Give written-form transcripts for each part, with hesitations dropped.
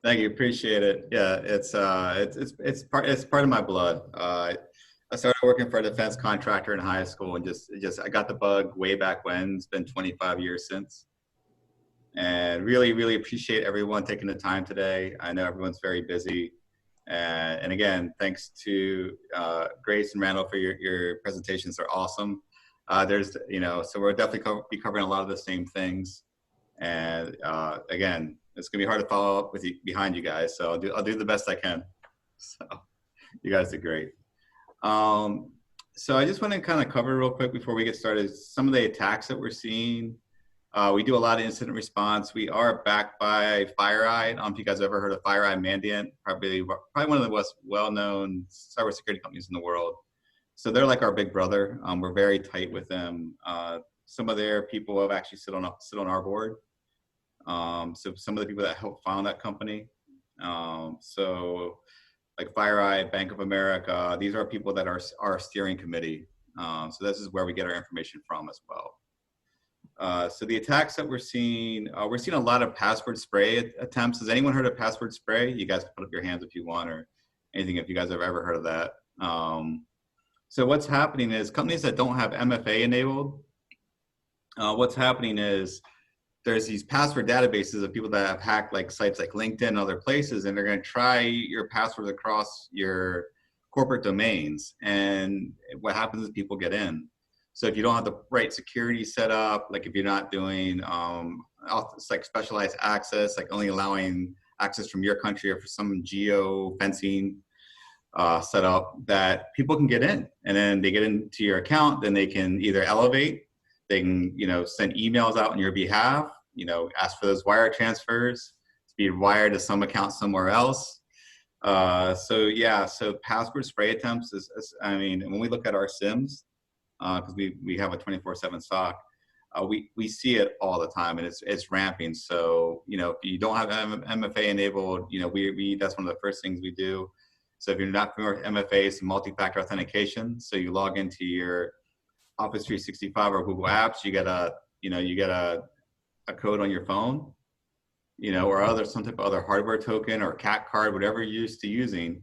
Thank you. Appreciate it. Yeah, it's part of my blood. I started working for a defense contractor in high school, and just I got the bug way back when. It's been 25 years since, and really appreciate everyone taking the time today. I know everyone's very busy, and again, thanks to Grace and Randall for your presentations. They're awesome. So we're definitely be covering a lot of the same things. And again, it's gonna be hard to follow up with you behind you guys. So I'll do the best I can. So you guys did great. So I just want to kind of cover real quick before we get started some of the attacks that we're seeing. We do a lot of incident response. We are backed by FireEye. I don't know if you guys have ever heard of FireEye Mandiant, probably one of the most well-known cybersecurity companies in the world. So they're like our big brother. We're very tight with them. Some of their people have actually sit on our board. So some of the people that helped found that company. So like FireEye, Bank of America, these are people that are our steering committee. So this is where we get our information from as well. So the attacks that we're seeing a lot of password spray attempts. Has anyone heard of password spray? You guys can put up your hands if you want, or anything if you guys have ever heard of that. So what's happening is companies that don't have MFA enabled, what's happening is there's these password databases of people that have hacked like sites like LinkedIn and other places, and they're going to try your passwords across your corporate domains. And what happens is people get in. So if you don't have the right security set up, like if you're not doing it's like specialized access, like only allowing access from your country or for some geo fencing set up, that people can get in, and then they get into your account, then they can either elevate, they can, send emails out on your behalf, ask for those wire transfers to be wired to some account somewhere else. So password spray attempts when we look at our SIMs, because we have a 24/7 SOC, we see it all the time, and it's ramping. So, if you don't have MFA enabled, that's one of the first things we do. So if you're not familiar with MFA, it's multi-factor authentication. So you log into your Office 365 or Google Apps, you get a code on your phone, or some type of other hardware token or CAT card, whatever you're used to using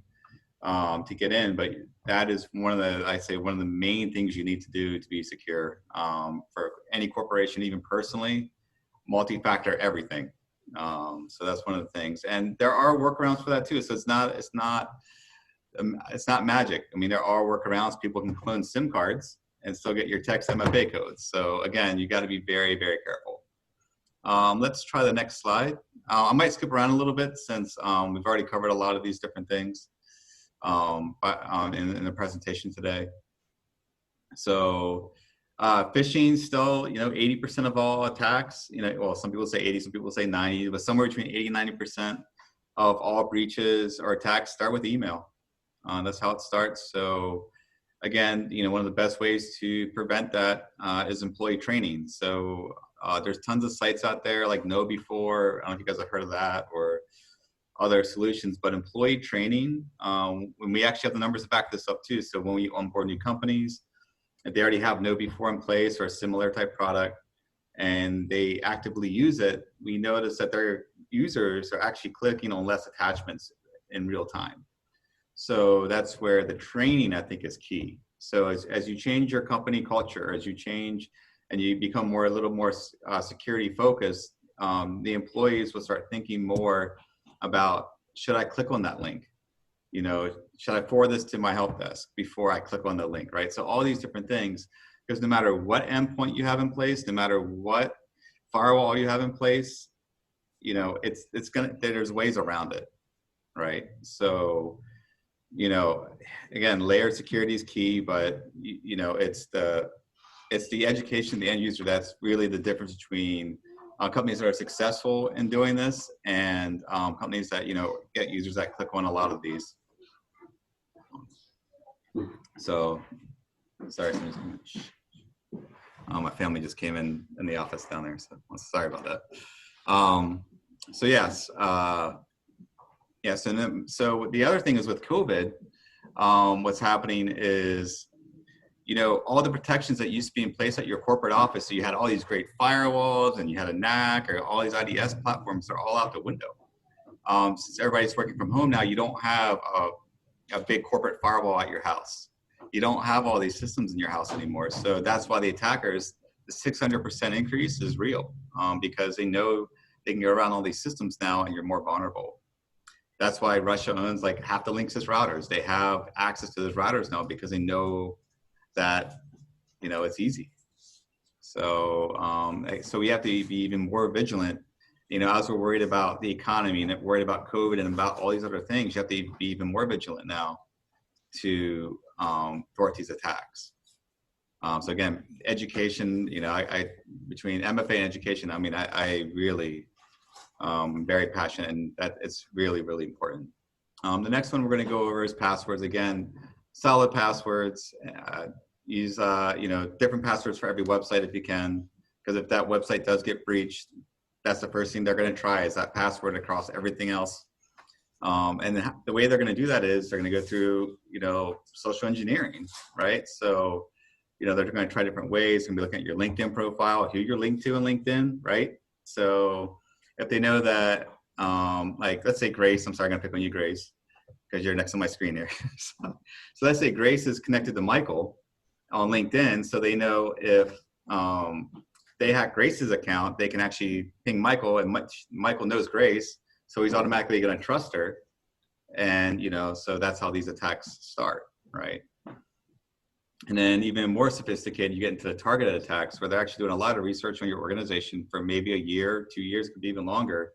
to get in. But that is one of the main things you need to do to be secure for any corporation, even personally. Multi-factor everything. So that's one of the things, and there are workarounds for that too. So it's not magic. There are workarounds. People can clone SIM cards and still get your text MFA codes. So again, you got to be very, very careful. Let's try the next slide. I might skip around a little bit since we've already covered a lot of these different things in the presentation today. So phishing still, 80% of all attacks, well, some people say 80, some people say 90, but somewhere between 80 and 90% of all breaches or attacks start with email. That's how it starts. So again, one of the best ways to prevent that is employee training. So there's tons of sites out there like KnowBe4. I don't know if you guys have heard of that, or other solutions, but employee training, when we actually have the numbers to back this up too. So when we onboard new companies, if they already have KnowBe4 in place or a similar type product, and they actively use it, we notice that their users are actually clicking on less attachments in real time. So that's where the training, I think, is key. So as you change your company culture, as you change and you become a little more security focused, the employees will start thinking more about, should I click on that link? Should I forward this to my help desk before I click on the link, right? So all these different things, because no matter what endpoint you have in place, no matter what firewall you have in place, there's ways around it, right? So, again, layered security is key, but it's the education of the end user that's really the difference between companies that are successful in doing this and companies that get users that click on a lot of these. So, sorry, my family just came in the office down there, so sorry about that. So yes. Yes, and then, so the other thing is with COVID, what's happening is, all the protections that used to be in place at your corporate office, so you had all these great firewalls and you had a NAC or all these IDS platforms, are all out the window. since everybody's working from home now, you don't have a big corporate firewall at your house. You don't have all these systems in your house anymore. So that's why the attackers, the 600% increase is real, because they know they can go around all these systems now and you're more vulnerable. That's why Russia owns like half the Linksys routers. They have access to those routers now because they know that, you know, it's easy. So, so we have to be even more vigilant. You know, as we're worried about the economy and worried about COVID and about all these other things, you have to be even more vigilant now to thwart these attacks. So again, education, you know, I between MFA and education, I mean, I really very passionate, and that it's really, really important. The next one we're going to go over is passwords. Again, solid passwords. Use you know, different passwords for every website if you can, because if that website does get breached, that's the first thing they're going to try is that password across everything else. And the way they're going to do that is they're going to go through, you know, social engineering, right? So, you know, they're going to try different ways. They're going to be looking at your LinkedIn profile, who you're linked to in LinkedIn, right? So if they know that, like, let's say Grace, I'm sorry, I'm going to pick on you, Grace, because you're next on my screen here. So let's say Grace is connected to Michael on LinkedIn. So they know if they hack Grace's account, they can actually ping Michael, and Michael knows Grace. So he's automatically going to trust her. And, you know, so that's how these attacks start, right? And then even more sophisticated, you get into the targeted attacks where they're actually doing a lot of research on your organization for maybe a year, 2 years, could be even longer.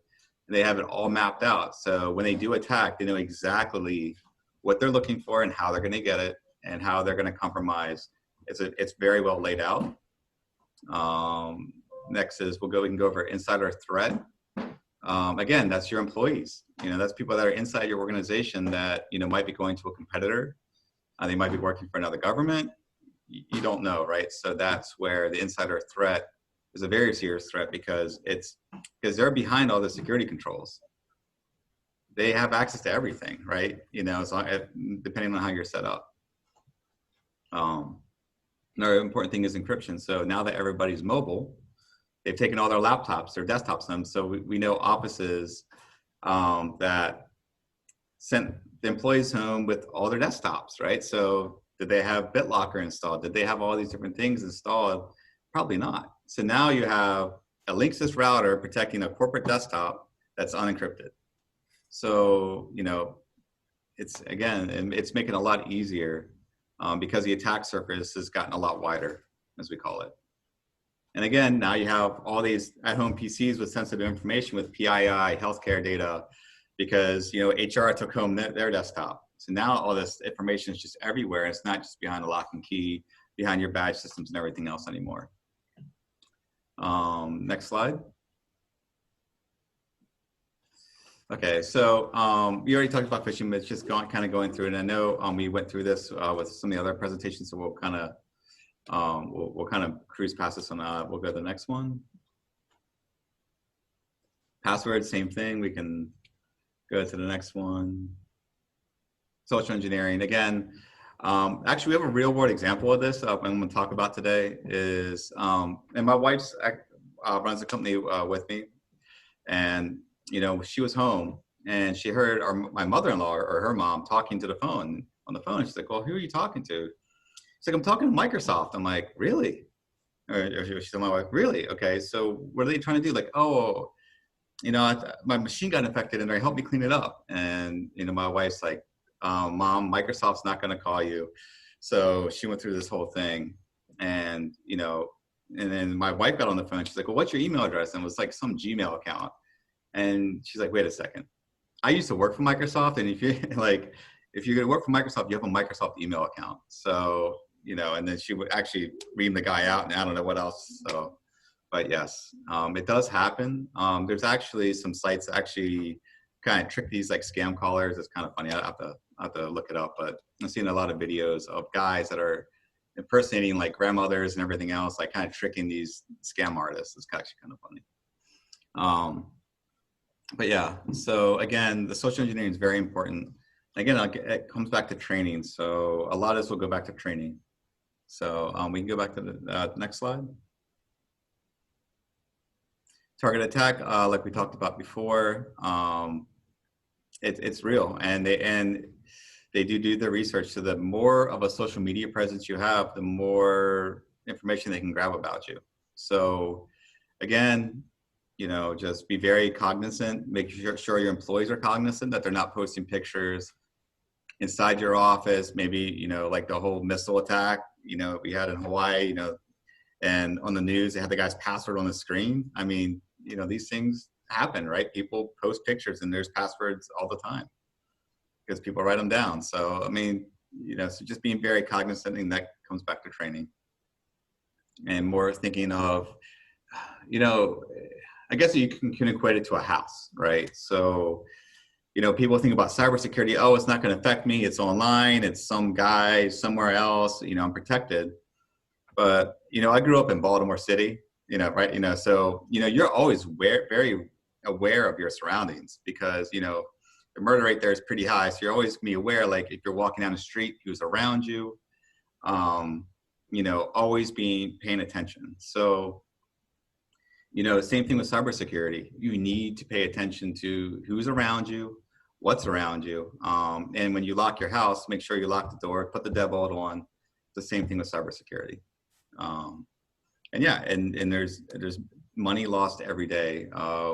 And they have it all mapped out. So when they do attack, they know exactly what they're looking for and how they're going to get it and how they're going to compromise. It's very well laid out. Next is we can go over insider threat. Again, that's your employees. You know, that's people that are inside your organization that, you know, might be going to a competitor. They might be working for another government. You don't know, right? So that's where the insider threat is a very serious threat because they're behind all the security controls. They have access to everything, right? You know, depending on how you're set up. Another important thing is encryption. So now that everybody's mobile, they've taken all their laptops, their desktops, them. So we know offices that sent the employees home with all their desktops, right? So did they have BitLocker installed? Did they have all these different things installed? Probably not. So now you have a Linksys router protecting a corporate desktop that's unencrypted. So, you know, it's making it a lot easier because the attack surface has gotten a lot wider, as we call it. And again, now you have all these at-home PCs with sensitive information with PII, healthcare data, because, you know, HR took home their desktop. So now all this information is just everywhere. It's not just behind a lock and key, behind your badge systems and everything else anymore. Next slide. Okay, so we already talked about phishing, but it's just kind of going through it. And I know we went through this with some of the other presentations, so we'll kind of we'll kind of cruise past this one. We'll go to the next one. Password, same thing. We can go to the next one. Social engineering. Again, actually, we have a real world example of this. I'm going to talk about today is, and my wife runs a company with me, and you know, she was home and she heard my mother-in-law or her mom talking to the phone on the phone. She's like, "Well, who are you talking to?" She's like, "I'm talking to Microsoft." I'm like, "Really?" Or she told my wife, "Really? Okay. So what are they trying to do?" Like, "Oh, you know, my machine got infected and they helped me clean it up." And, you know, my wife's like, "Mom, Microsoft's not going to call you." So she went through this whole thing, and, you know, and then my wife got on the phone. She's like, "Well, what's your email address?" And it was like some Gmail account. And she's like, "Wait a second. I used to work for Microsoft. And if you're like, if you're going to work for Microsoft, you have a Microsoft email account." So, you know, and then she would actually ream the guy out and I don't know what else. So, but yes, it does happen. There's actually some sites that actually kind of trick these like scam callers. It's kind of funny. I have to look it up, but I've seen a lot of videos of guys that are impersonating like grandmothers and everything else, like kind of tricking these scam artists. It's actually kind of funny. But yeah, so again, the social engineering is very important. Again, it comes back to training. So a lot of this will go back to training. So we can go back to the next slide. Target attack, like we talked about before. it's real, and they do the research. So the more of a social media presence you have, the more information they can grab about you. So again, just be very cognizant, make sure your employees are cognizant that they're not posting pictures inside your office. Maybe, like the whole missile attack, we had in Hawaii, and on the news, they had the guy's password on the screen. I mean, these things happen, right? People post pictures and there's passwords all the time because people write them down. So, I mean, so just being very cognizant, and that comes back to training and more thinking of, I guess you can equate it to a house, right? So, people think about cybersecurity. Oh, it's not going to affect me. It's online. It's some guy somewhere else. I'm protected. But, I grew up in Baltimore City, right? So, you're always very aware of your surroundings because, the murder rate there is pretty high. So you're always going to be aware, like if you're walking down the street, who's around you, always paying attention. So, same thing with cybersecurity. You need to pay attention to who's around you, what's around you. And when you lock your house, make sure you lock the door, put the deadbolt on. The same thing with cybersecurity. And yeah, and there's money lost every day.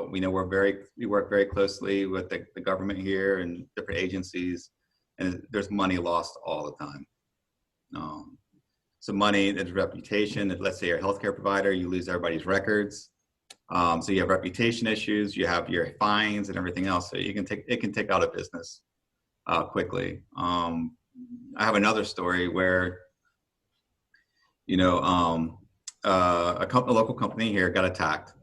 We know we work very closely with the government here and different agencies, and there's money lost all the time. So money, there's reputation. Let's say you're a healthcare provider, you lose everybody's records. So you have reputation issues, you have your fines and everything else. So it can take out a business quickly. I have another story where, a local company here got attacked.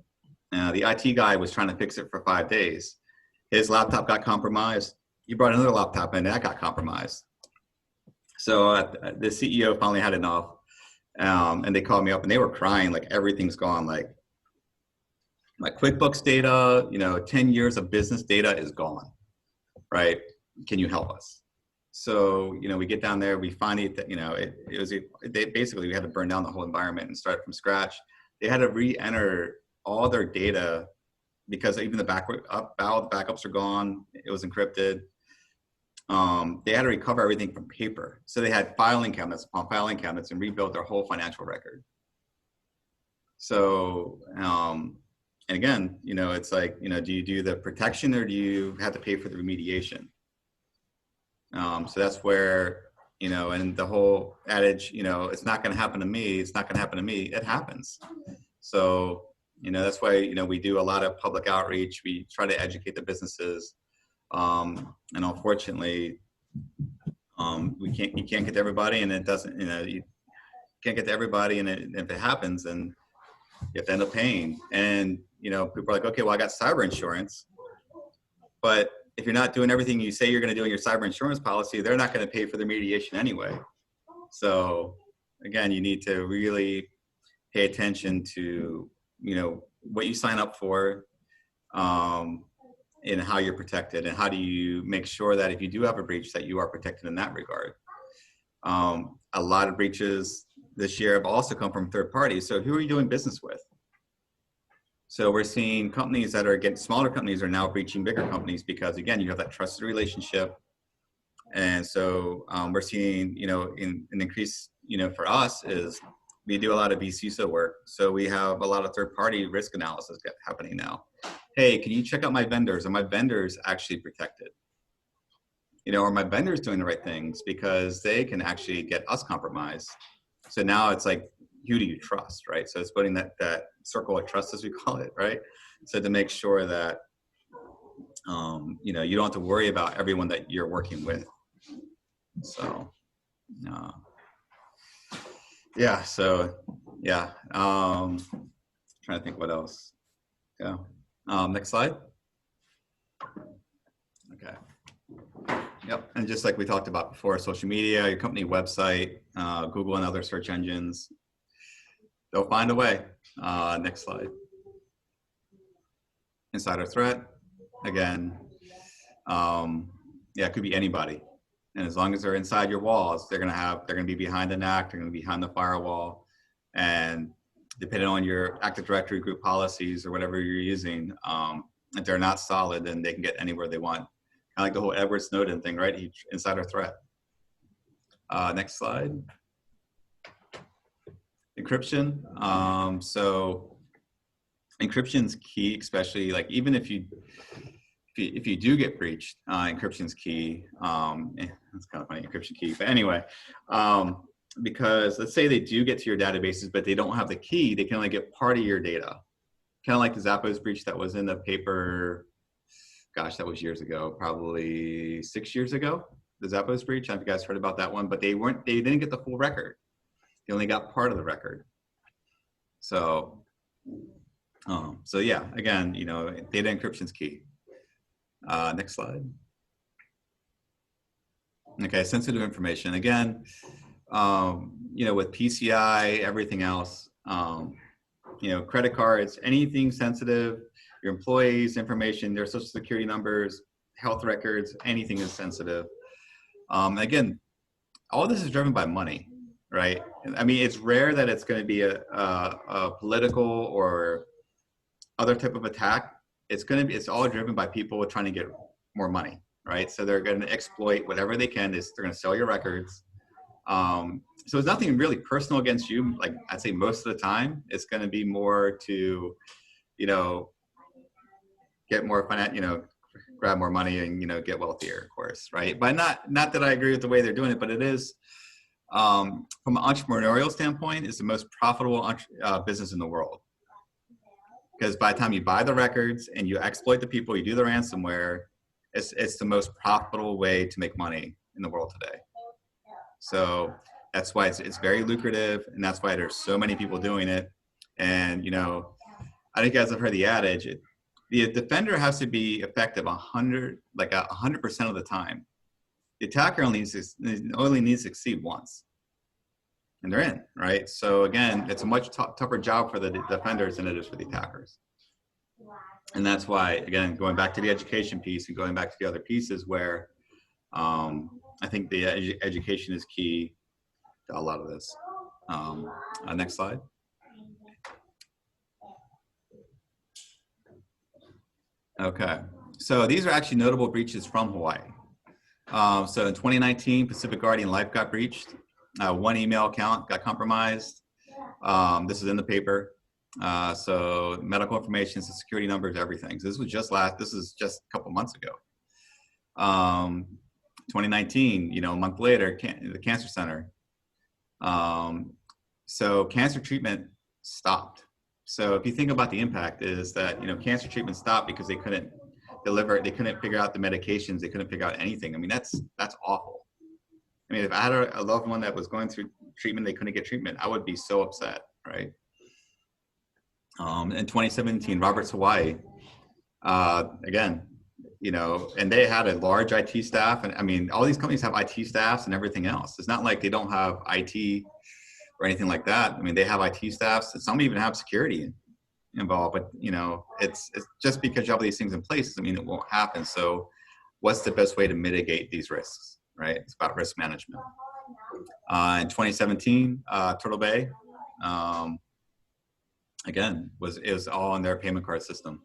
The IT guy was trying to fix it for 5 days. His laptop got compromised. He brought another laptop in, that got compromised. So the CEO finally had enough, and they called me up and they were crying, like everything's gone, like my QuickBooks data, 10 years of business data is gone, right? Can you help us? So, we get down there, we find it, basically we had to burn down the whole environment and start from scratch. They had to re-enter all their data because even the backups are gone. It was encrypted. They had to recover everything from paper. So they had filing cabinets upon filing cabinets and rebuild their whole financial record. So, and again, it's like, do you do the protection or do you have to pay for the remediation? So that's where, and the whole adage, it's not going to happen to me. It's not going to happen to me. It happens. So, that's why, we do a lot of public outreach. We try to educate the businesses. And unfortunately, you can't get to everybody, and it doesn't, you can't get to everybody. And if it happens, then you have to end up paying. And, people are like, okay, well, I got cyber insurance, but if you're not doing everything you say you're going to do in your cyber insurance policy, they're not going to pay for the remediation anyway. So again, you need to really pay attention to, what you sign up for, and how you're protected, and how do you make sure that if you do have a breach that you are protected in that regard. A lot of breaches this year have also come from third parties. So who are you doing business with? So we're seeing companies that are smaller companies are now breaching bigger companies because, again, you have that trusted relationship. And so we're seeing, an increase, for us is we do a lot of vCISO work. So we have a lot of third-party risk analysis happening now. Hey, can you check out my vendors? Are my vendors actually protected? Are my vendors doing the right things? Because they can actually get us compromised. So now it's like, who do you trust, right? So it's putting that circle of trust, as we call it, right? So to make sure that, you don't have to worry about everyone that you're working with. So, yeah, so, yeah. Trying to think what else. Yeah. Next slide. Okay. Yep, and just like we talked about before, social media, your company website, Google and other search engines, they'll find a way. Next slide. Insider threat, again, it could be anybody. And as long as they're inside your walls, they're gonna be behind an act, they're gonna be behind the firewall. And depending on your Active Directory group policies or whatever you're using, if they're not solid, then they can get anywhere they want. of like the whole Edward Snowden thing, right? Insider threat. Next slide. Encryption. So encryption's key, especially like even if you do get breached, encryption's key. That's kind of funny, encryption key. But anyway, because let's say they do get to your databases, but they don't have the key, they can only get part of your data. Kind of like the Zappos breach that was in the paper. Gosh, that was years ago, probably 6 years ago. The Zappos breach. I don't know if you guys heard about that one, but they didn't get the full record. They only got part of the record. So yeah, again, data encryption's key. Next slide. Okay, sensitive information. Again, with PCI, everything else, credit cards, anything sensitive, your employees' information, their social security numbers, health records, anything is sensitive. Again, all this is driven by money, right? I mean, it's rare that it's going to be a political or other type of attack. It's all driven by people trying to get more money, right? So they're going to exploit whatever they can. They're going to sell your records. So it's nothing really personal against you. Like I'd say most of the time, it's going to be more to, get more grab more money and, get wealthier, of course, right? But not that I agree with the way they're doing it, but it is, from an entrepreneurial standpoint, it's the most profitable business in the world. Because by the time you buy the records and you exploit the people, you do the ransomware, it's the most profitable way to make money in the world today. So that's why it's very lucrative, and that's why there's so many people doing it. And I think you guys have heard the adage: the defender has to be effective 100% of the time. The attacker only needs to succeed once, and they're in, right? So again, it's a much tougher job for the defenders than it is for the attackers. And that's why, again, going back to the education piece and going back to the other pieces where I think the education is key to a lot of this. Next slide. Okay, so these are actually notable breaches from Hawaii. So in 2019, Pacific Guardian Life got breached. One email account got compromised. This is in the paper. So medical information, security numbers, everything. So this is just a couple months ago. 2019, a month later, the cancer center. So cancer treatment stopped. So if you think about the impact is that, cancer treatment stopped because they couldn't deliver it. They couldn't figure out the medications. They couldn't figure out anything. I mean, that's awful. I mean, if I had a loved one that was going through treatment, they couldn't get treatment, I would be so upset, right? In 2017, Roberts Hawaii, again, and they had a large IT staff. And I mean, all these companies have IT staffs and everything else. It's not like they don't have IT or anything like that. I mean, they have IT staffs. Some even have security involved, but it's just because you have these things in place doesn't mean it won't happen. So what's the best way to mitigate these risks, right? It's about risk management. In 2017, Turtle Bay, again, it was all on their payment card system.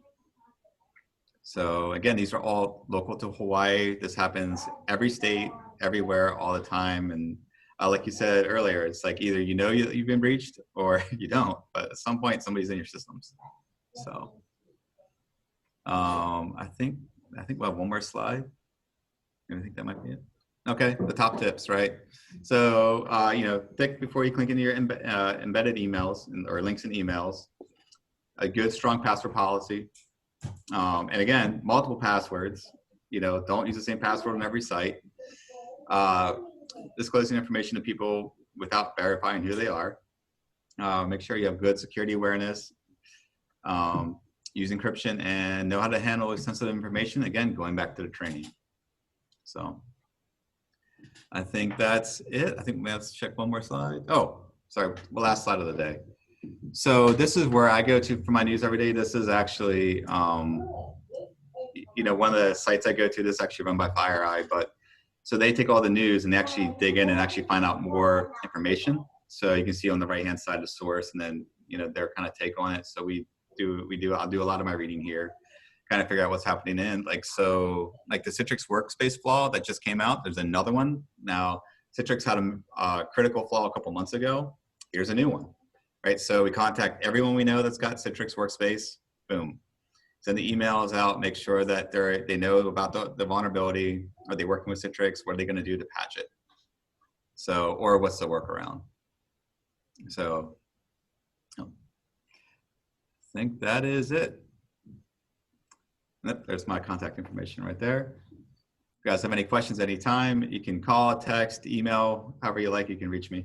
So again, these are all local to Hawaii. This happens every state, everywhere, all the time. And like you said earlier, it's like either you've been breached or you don't. But at some point, somebody's in your systems. So I think we'll have one more slide. I think that might be it. Okay, the top tips, right? So think before you click into your embedded emails or links in emails. A good, strong password policy. And again, multiple passwords. Don't use the same password on every site. Disclosing information to people without verifying who they are. Make sure you have good security awareness. Use encryption and know how to handle sensitive information. Again, going back to the training. So I think that's it. I think let's check one more slide. Oh, sorry, the last slide of the day. So this is where I go to for my news every day. This is actually, one of the sites I go to. This is actually run by FireEye, but so they take all the news and they actually dig in and actually find out more information. So you can see on the right-hand side the source, and then their kind of take on it. So I'll do a lot of my reading here kind of figure out what's happening in. Like, so like the Citrix workspace flaw that just came out, there's another one. Now, Citrix had a critical flaw a couple months ago. Here's a new one, right? So we contact everyone we know that's got Citrix workspace, boom. Send the emails out, make sure that they know about the vulnerability. Are they working with Citrix? What are they gonna do to patch it? So, or what's the workaround? So, I think that is it. Yep, there's my contact information right there. If you guys have any questions anytime, you can call, text, email, however you like, you can reach me.